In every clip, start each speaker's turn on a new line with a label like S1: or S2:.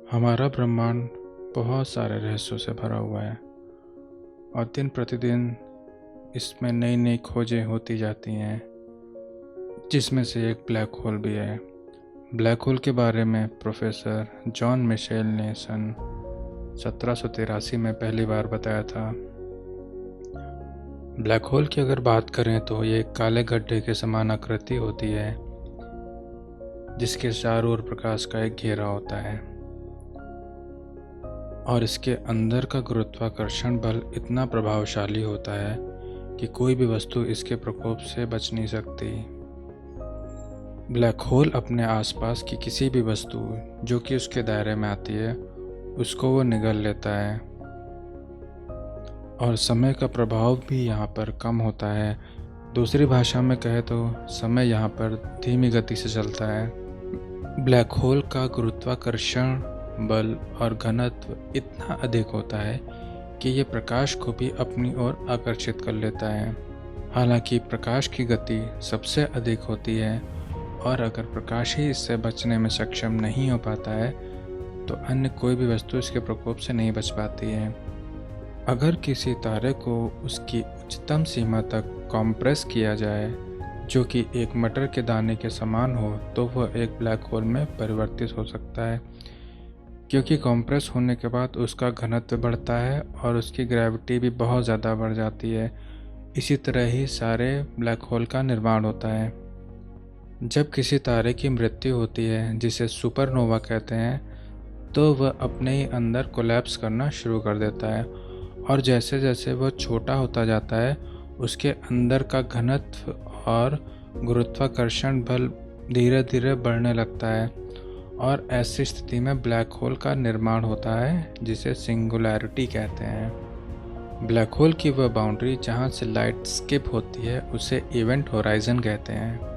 S1: हमारा ब्रह्मांड बहुत सारे रहस्यों से भरा हुआ है और दिन प्रतिदिन इसमें नई नई खोजें होती जाती हैं, जिसमें से एक ब्लैक होल भी है। ब्लैक होल के बारे में प्रोफेसर जॉन मिशेल ने सन 1783 में पहली बार बताया था। ब्लैक होल की अगर बात करें तो ये एक काले गड्ढे के समान आकृति होती है, जिसके चारों ओर प्रकाश का एक घेरा होता है और इसके अंदर का गुरुत्वाकर्षण बल इतना प्रभावशाली होता है कि कोई भी वस्तु इसके प्रकोप से बच नहीं सकती। ब्लैक होल अपने आसपास की किसी भी वस्तु जो कि उसके दायरे में आती है उसको वो निगल लेता है और समय का प्रभाव भी यहाँ पर कम होता है। दूसरी भाषा में कहे तो समय यहाँ पर धीमी गति से चलता है। ब्लैक होल का गुरुत्वाकर्षण बल और घनत्व इतना अधिक होता है कि ये प्रकाश को भी अपनी ओर आकर्षित कर लेता है। हालांकि प्रकाश की गति सबसे अधिक होती है और अगर प्रकाश ही इससे बचने में सक्षम नहीं हो पाता है तो अन्य कोई भी वस्तु इसके प्रकोप से नहीं बच पाती है। अगर किसी तारे को उसकी उच्चतम सीमा तक कॉम्प्रेस किया जाए, जो कि एक मटर के दाने के समान हो, तो वह एक ब्लैक होल में परिवर्तित हो सकता है, क्योंकि कॉम्प्रेस होने के बाद उसका घनत्व बढ़ता है और उसकी ग्रेविटी भी बहुत ज़्यादा बढ़ जाती है। इसी तरह ही सारे ब्लैक होल का निर्माण होता है। जब किसी तारे की मृत्यु होती है, जिसे सुपरनोवा कहते हैं, तो वह अपने ही अंदर कोलैप्स करना शुरू कर देता है और जैसे जैसे वह छोटा होता जाता है उसके अंदर का घनत्व और गुरुत्वाकर्षण बल धीरे धीरे बढ़ने लगता है और ऐसी स्थिति में ब्लैक होल का निर्माण होता है, जिसे सिंगुलैरिटी कहते हैं। ब्लैक होल की वह बाउंड्री जहाँ से लाइट स्किप होती है उसे इवेंट होराइजन कहते हैं।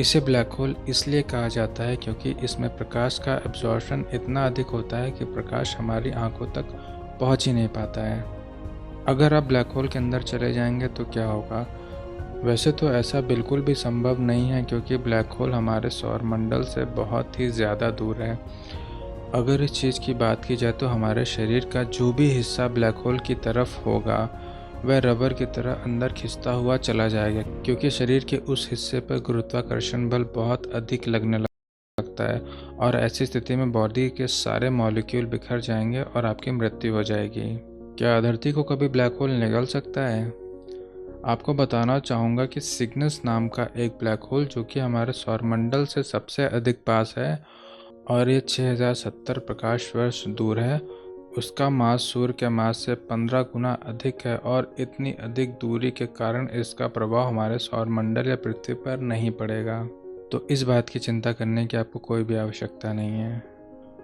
S1: इसे ब्लैक होल इसलिए कहा जाता है क्योंकि इसमें प्रकाश का एब्जॉर्प्शन इतना अधिक होता है कि प्रकाश हमारी आंखों तक पहुंच ही नहीं पाता है। अगर आप ब्लैक होल के अंदर चले जाएंगे तो क्या होगा? वैसे तो ऐसा बिल्कुल भी संभव नहीं है, क्योंकि ब्लैक होल हमारे सौरमंडल से बहुत ही ज़्यादा दूर है। अगर इस चीज़ की बात की जाए तो हमारे शरीर का जो भी हिस्सा ब्लैक होल की तरफ होगा वह रबर की तरह अंदर खिंचता हुआ चला जाएगा, क्योंकि शरीर के उस हिस्से पर गुरुत्वाकर्षण बल बहुत अधिक लगने लगता है और ऐसी स्थिति में बॉडी के सारे मॉलिक्यूल बिखर जाएंगे और आपकी मृत्यु हो जाएगी। क्या धरती को कभी ब्लैक होल निगल सकता है? आपको बताना चाहूँगा कि सिग्नस नाम का एक ब्लैक होल, जो कि हमारे सौरमंडल से सबसे अधिक पास है और ये 6070 प्रकाश वर्ष दूर है, उसका मास सूर्य के मास से 15 गुना अधिक है और इतनी अधिक दूरी के कारण इसका प्रभाव हमारे सौरमंडल या पृथ्वी पर नहीं पड़ेगा। तो इस बात की चिंता करने की आपको कोई भी आवश्यकता नहीं है।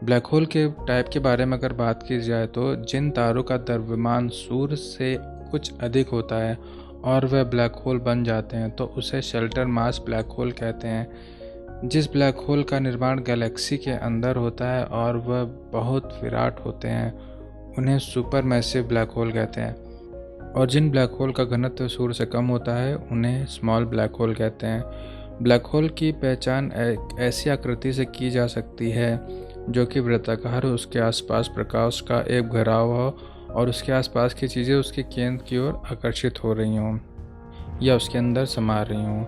S1: ब्लैक होल के टाइप के बारे में अगर बात की जाए तो जिन तारों का द्रव्यमान सूर्य से कुछ अधिक होता है और वह ब्लैक होल बन जाते हैं तो उसे शेल्टर मास ब्लैक होल कहते हैं। जिस ब्लैक होल का निर्माण गैलेक्सी के अंदर होता है और वह बहुत विराट होते हैं, उन्हें सुपर मैसिव ब्लैक होल कहते हैं। और जिन ब्लैक होल का घनत्व सूर्य से कम होता है उन्हें स्मॉल ब्लैक होल कहते हैं। ब्लैक होल की पहचान एक ऐसी आकृति से की जा सकती है जो कि वृत्ताकार हो, उसके आसपास प्रकाश का एक घेराव हो और उसके आसपास की चीज़ें उसके केंद्र की ओर आकर्षित हो रही हों या उसके अंदर समा रही हों।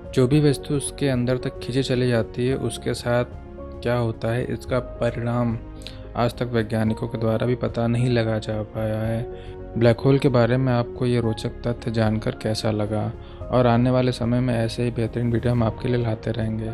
S1: जो भी वस्तु उसके अंदर तक खींची चली जाती है, उसके साथ क्या होता है, इसका परिणाम आज तक वैज्ञानिकों के द्वारा भी पता नहीं लगा जा पाया है। ब्लैक होल के बारे में आपको ये रोचक तथ्य जानकर कैसा लगा? और आने वाले समय में ऐसे ही बेहतरीन वीडियो हम आपके लिए लाते रहेंगे।